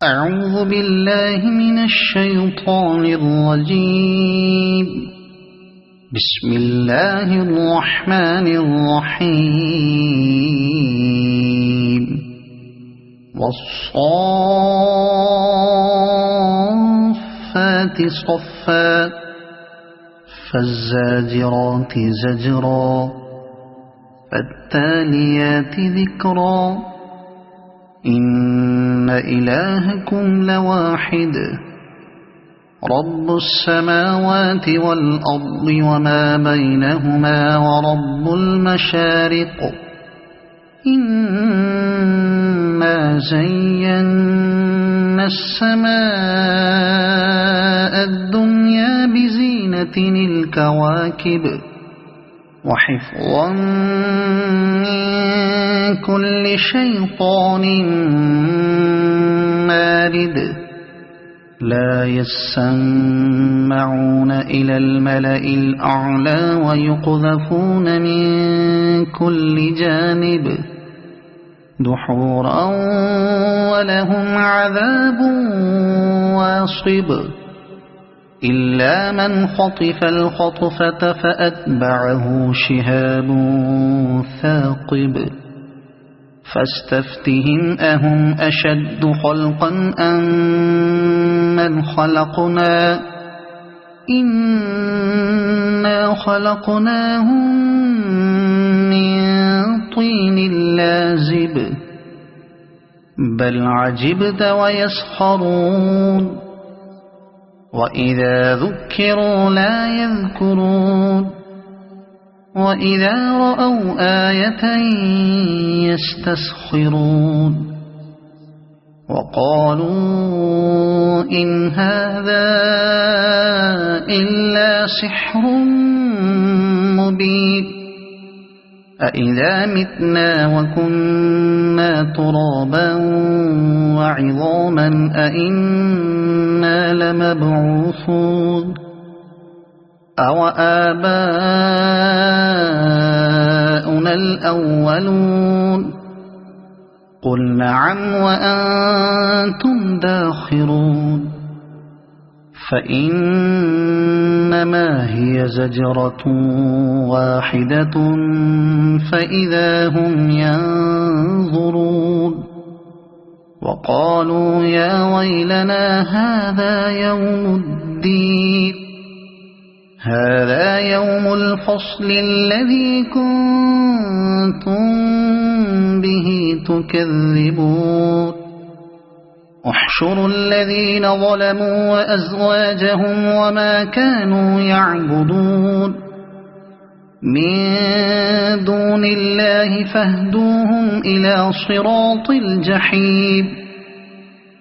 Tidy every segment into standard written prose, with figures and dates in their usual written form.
أعوذ بالله من الشيطان الرجيم. بسم الله الرحمن الرحيم. والصافات صفا فالزاجرات زجرا فالتاليات ذكرا إن إلهكم لواحد رب السماوات والأرض وما بينهما ورب المشارق إنا زينا السماء الدنيا بزينة الكواكب وحفظا من كل شيطان مارد لا يسمعون إلى الملأ الأعلى ويقذفون من كل جانب دحورا ولهم عذاب واصب إلا من خطف الخطفة فأتبعه شهاب ثاقب فاستفتهم أهم أشد خلقا أم من خلقنا إنا خلقناهم من طين لازب بل عجبت ويسخرون وإذا ذكروا لا يذكرون وإذا رأوا آية يستسخرون وقالوا إن هذا إلا سحر مبين أإذا متنا وكنا ترابا وعظاما أإنا لمبعوثون أو آباؤنا الأولون قل نعم وأنتم داخرون فإنما هي زجرة واحدة فإذا هم ينظرون وقالوا يا ويلنا هذا يوم الدين هذا يوم الفصل الذي كنتم به تكذبون احشروا الذين ظلموا وأزواجهم وما كانوا يعبدون من دون الله فاهدوهم إلى صراط الجحيم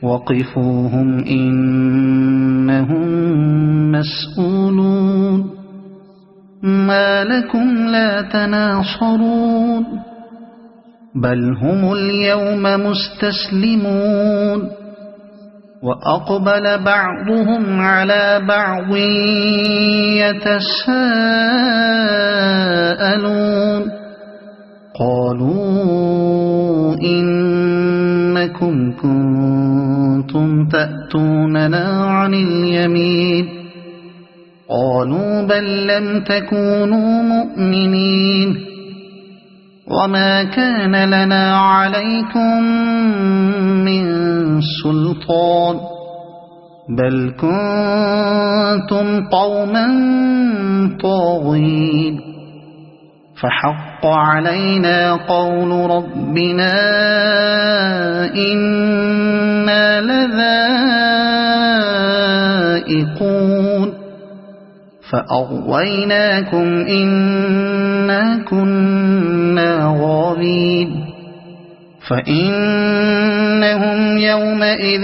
وقفوهم إنهم مسؤولون ما لكم لا تناصرون بل هم اليوم مستسلمون وأقبل بعضهم على بعض يتساءلون قالوا إنكم كنتم تأتوننا عن اليمين قالوا بل لم تكونوا مؤمنين وما كان لنا عليكم من سلطان بل كنتم قوما طاغين فحق علينا قول ربنا إنا لذائقون فأغويناكم إنا كنا غاوين فإنهم يومئذ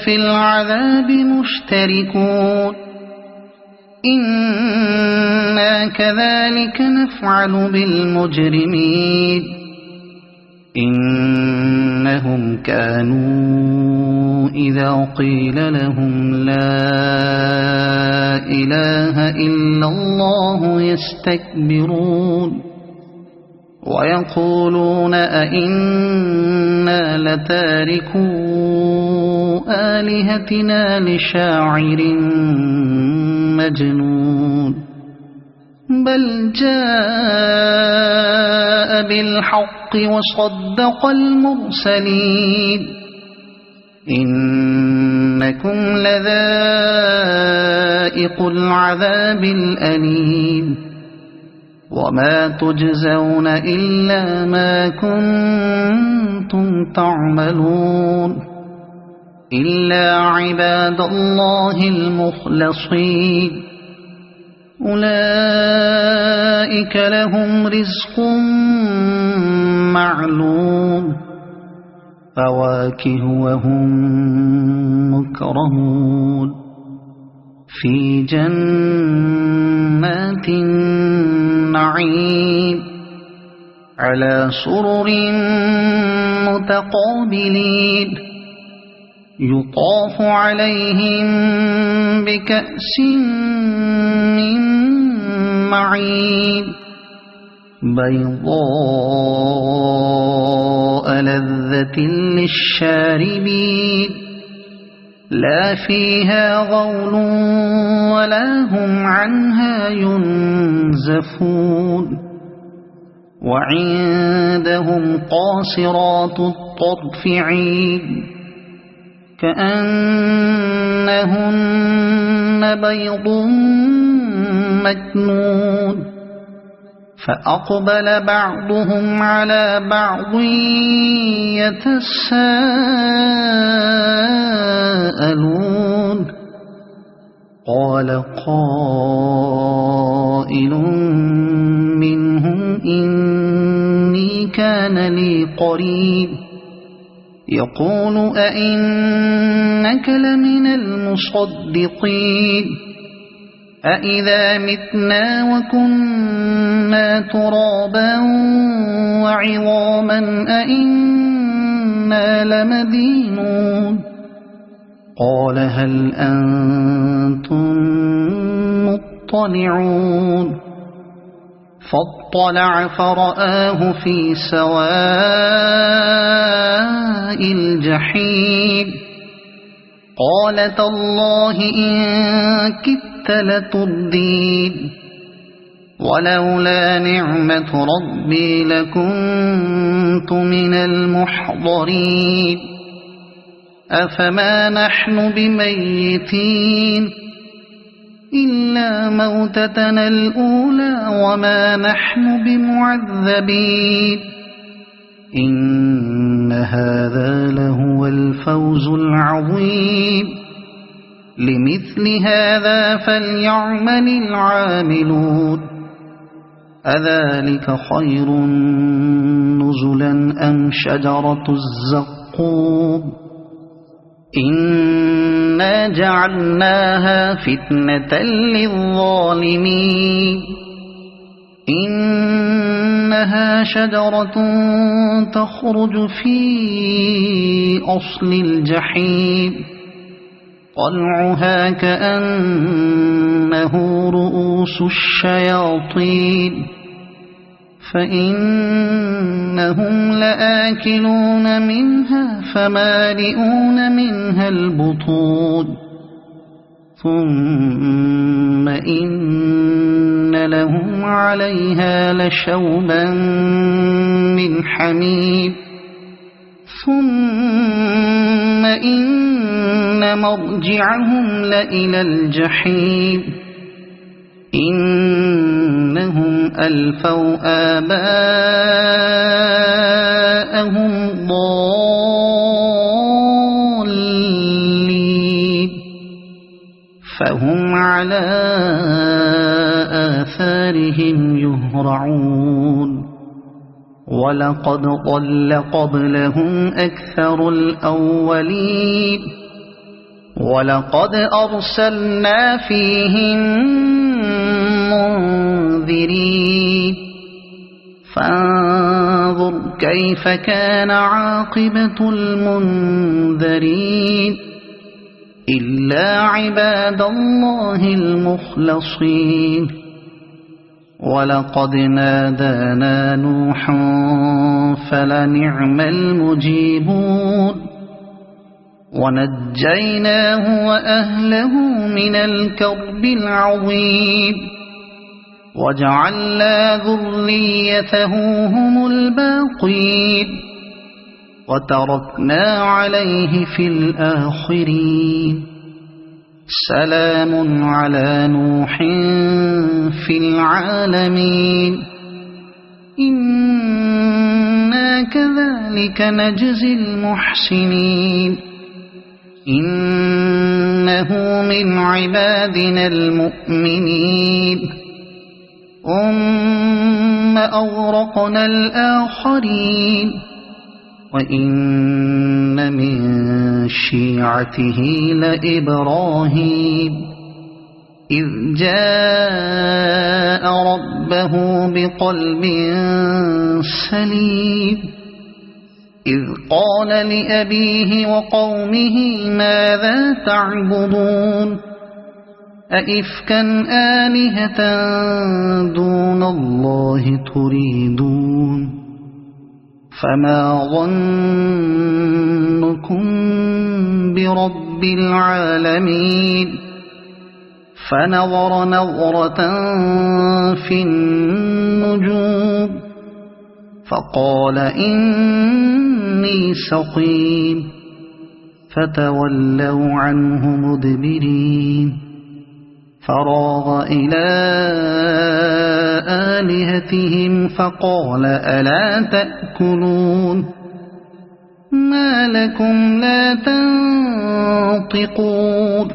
في العذاب مشتركون إنا كذلك نفعل بالمجرمين إنهم كانوا إذا قيل لهم لا إله إلا الله يستكبرون ويقولون أئنا لتاركو آلهتنا لشاعر مجنون بل جاء بالحق وصدق المرسلين إنكم لذائق العذاب الأليم وما تجزون إلا ما كنتم تعملون إلا عباد الله المخلصين أولئك لهم رزق معلوم فواكه وهم مكرمون في جنات النعيم على سرر متقابلين يطاف عليهم بكأس من معين بيضاء لذة للشاربين لا فيها غول ولا هم عنها ينزفون وعندهم قاصرات الطرف عين كأنهن بيض مكنون فأقبل بعضهم على بعض يتساءلون قال قائل منهم إني كان لي قرين يقول أئنك لمن المصدقين أئذا متنا وكنا ترابا وعظاما أئنا لمدينون قال هل أنتم مطلعون فاطلع فرآه في سواء الجحيم قال تالله إن كدت لتردين ولولا نعمة ربي لكنت من المحضرين أفما نحن بميتين إلا موتتنا الأولى وما نحن بمعذبين إن هذا لهو الفوز العظيم لمثل هذا فليعمل العاملون أذلك خير نزلا أم شجرة الزقوم إنا جعلناها فتنة للظالمين إنها شجرة تخرج في أصل الجحيم طلعها كأنه رؤوس الشياطين فإنهم لآكلون منها فمالئون منها البطون ثم إن لهم عليها لشوبا من حميم ثم إن مرجعهم لإلى الجحيم إنهم ألفوا آباءهم ضالين فهم على آثارهم يهرعون ولقد ضل قبلهم أكثر الأولين ولقد أرسلنا فيهم منذرين فانظر كيف كان عاقبة المنذرين إلا عباد الله المخلصين ولقد نادانا نوح فلنعم المجيبون ونجيناه وأهله من الكرب العظيم وجعلنا ذريته هم الباقين وتركنا عليه في الآخرين سلام على نوح في العالمين إنا كذلك نجزي المحسنين إنه من عبادنا المؤمنين ثم أغرقنا الآخرين وإن من شيعته لإبراهيم إذ جاء ربه بقلب سليم إذ قال لأبيه وقومه ماذا تعبدون أئفكا آلهة دون الله تريدون فما ظنكم برب العالمين فنظر نظرة في النجوم فقال إني سقيم فتولوا عنه مدبرين فراغ إلى آلهتهم فقال ألا تأكلون ما لكم لا تنطقون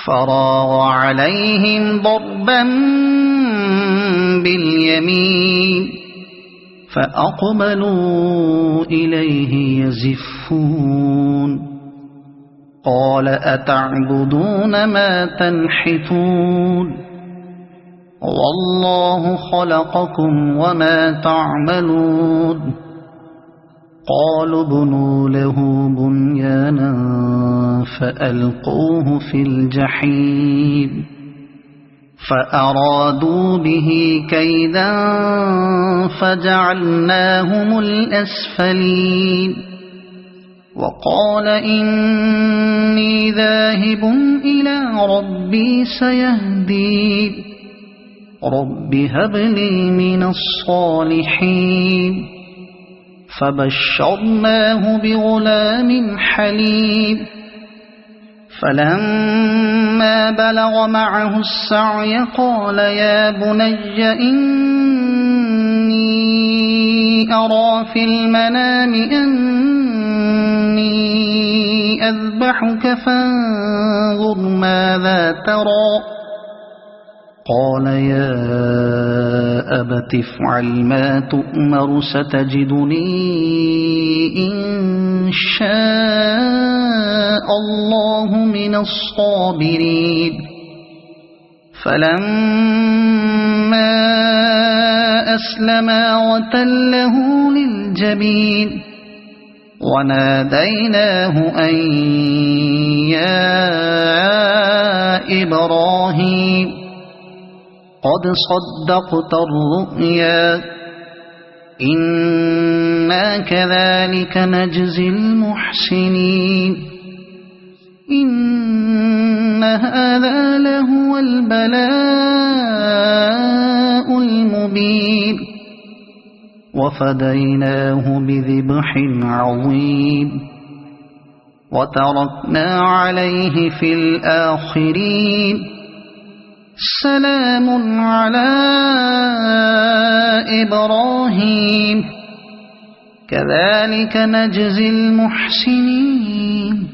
فراغ عليهم ضربا باليمين فأقبلوا إليه يزفون قال أتعبدون ما تنحتون والله خلقكم وما تعملون قالوا ابنوا له بنيانا فألقوه في الجحيم فأرادوا به كيدا فجعلناهم الأسفلين وقال إني ذاهب إلى ربي سيهدين رب هب لي من الصالحين فبشرناه بغلام حليم فلما بلغ معه السعي قال يا بني إني أرى في المنام أني أذبحك فانظر ماذا ترى قال يا أبت افعل ما تؤمر ستجدني إن شاء الله من الصابرين فلما أسلما وتله للجبين وناديناه أن يا إبراهيم قد صدقت الرؤيا إنا كذلك نجزي المحسنين إن هذا لهو البلاء المبين وفديناه بذبح عظيم وتركنا عليه في الآخرين سلام على إبراهيم كذلك نجزي المحسنين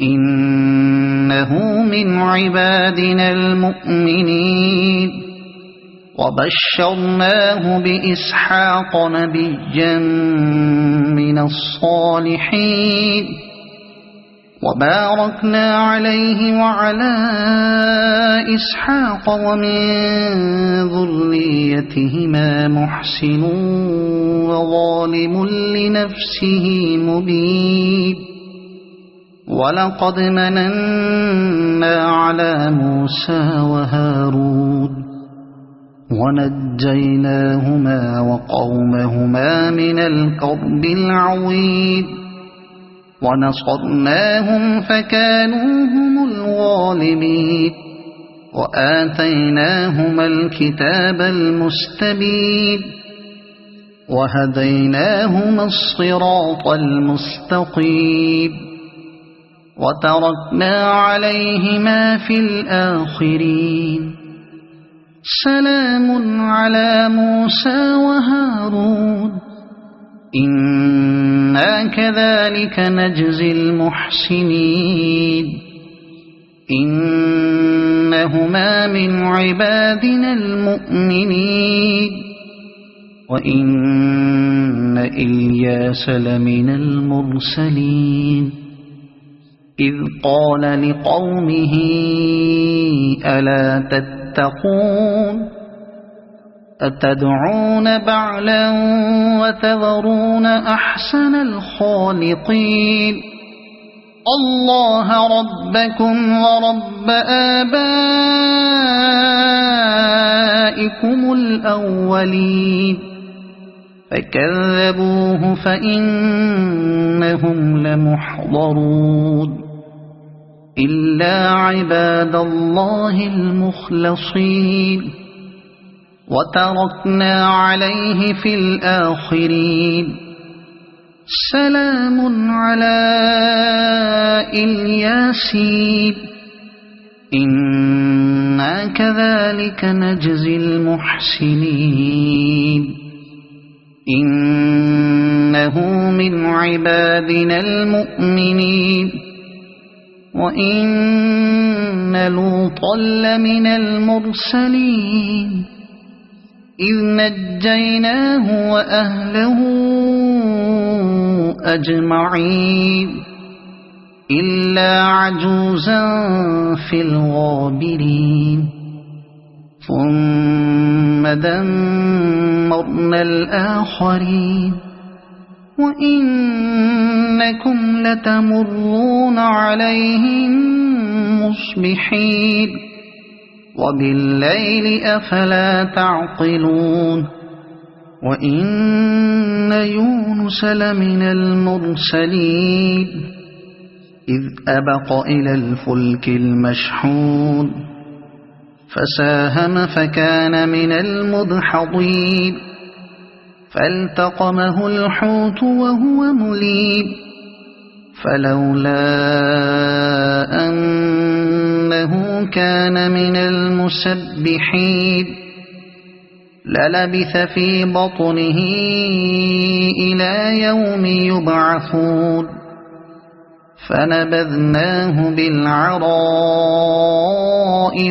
إنه من عبادنا المؤمنين وبشرناه بإسحاق نبيا من الصالحين وباركنا عليه وعلى إسحاق ومن ذريتهما محسن وظالم لنفسه مبين ولقد مننا على موسى وهارون ونجيناهما وقومهما من الكرب العظيم ونصرناهم فكانوا هم الغالبين وآتيناهما الكتاب المستبين وهديناهما الصراط المستقيم وتركنا عليهما في الآخرين سلام على موسى وهارون إنا كذلك نجزي المحسنين إنهما من عبادنا المؤمنين وإن إلياس لمن المرسلين إذ قال لقومه ألا تتقون أتدعون بعلا وتذرون أحسن الخالقين الله ربكم ورب آبائكم الأولين فكذبوه فإنهم لمحضرون إلا عباد الله المخلصين وتركنا عليه في الآخرين سلام على الياسين إنا كذلك نجزي المحسنين إنه من عبادنا المؤمنين وإن لوطا لمن المرسلين إذ نجيناه وأهله أجمعين إلا عجوزا في الغابرين ثم دمرنا الآخرين وإنكم لتمرون عليهم مصبحين وبالليل أفلا تعقلون وإن يونس لمن المرسلين إذ أبق إلى الفلك المشحون فساهم فكان من المدحضين فالتقمه الحوت وهو مليم فلولا أنه كان من المسبحين للبث في بطنه إلى يوم يبعثون فنبذناه بالعراء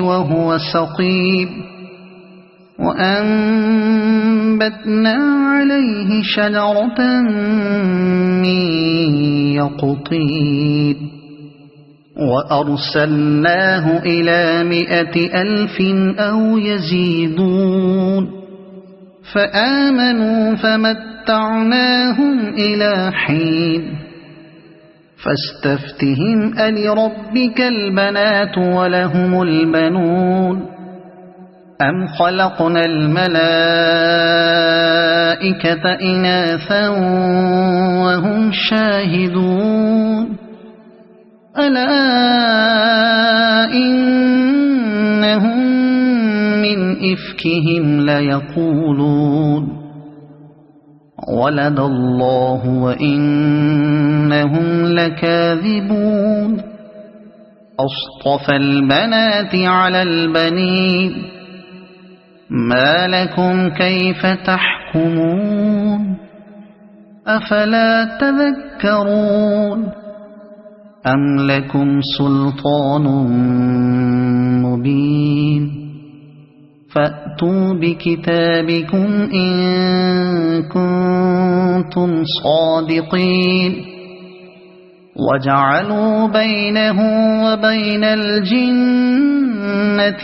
وهو سقيم وأنبتنا عليه شجرة من يقطين وأرسلناه إلى 100,000 أو يزيدون فآمنوا فمتعناهم إلى حين فاستفتهم ألربك البنات ولهم البنون أم خلقنا الملائكة إناثا وهم شاهدون ألا إنهم من إفكهم ليقولون ولد الله وإنهم لكاذبون أصطفى البنات على البنين ما لكم كيف تحكمون أفلا تذكرون أم لكم سلطان مبين فأتوا بكتابكم إن كنتم صادقين وجعلوا بينه وبين الجنة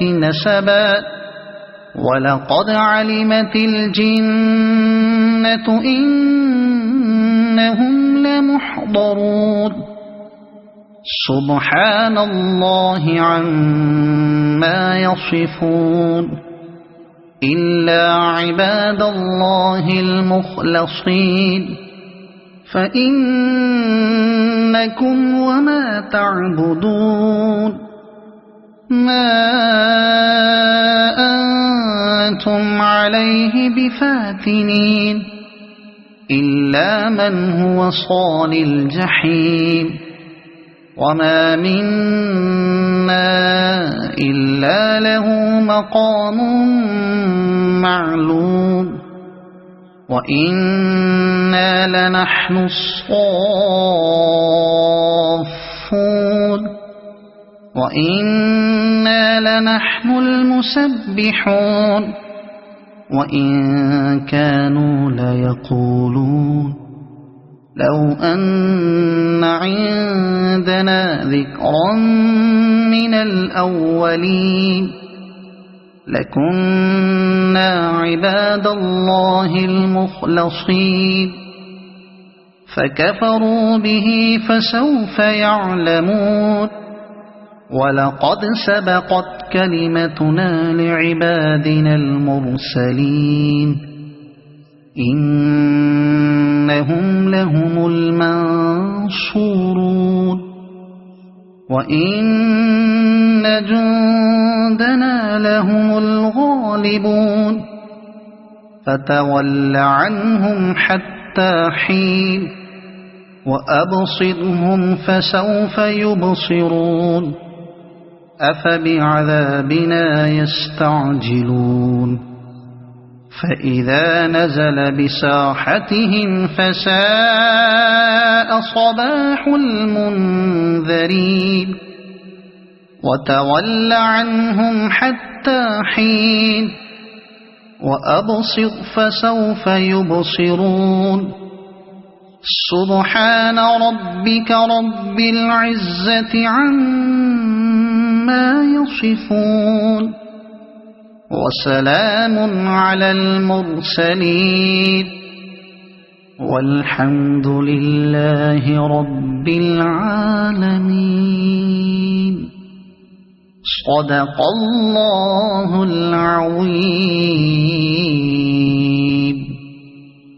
نسبا ولقد علمت الجنة إنهم لمحضرون سبحان الله عما يصفون إلا عباد الله المخلصين فإنكم وما تعبدون ما أنتم عليه بفاتنين إلا من هو صال الجحيم وما منا إلا له مقام معلوم وإنا لنحن الصافون وإنا لنحن المسبحون وإن كانوا ليقولون لو أن عندنا ذكرا من الأولين لكنا عباد الله المخلصين فكفروا به فسوف يعلمون ولقد سبقت كلمتنا لعبادنا المرسلين إنهم لهم المنصورون وإن جندنا لهم الغالبون فتول عنهم حتى حين وأبصرهم فسوف يبصرون أفبعذابنا يستعجلون فإذا نزل بساحتهم فساء صباح المنذرين وتول عنهم حتى حين وأبصر فسوف يبصرون سبحان ربك رب العزة عما يصفون وسلام على المرسلين والحمد لله رب العالمين صدق الله العظيم.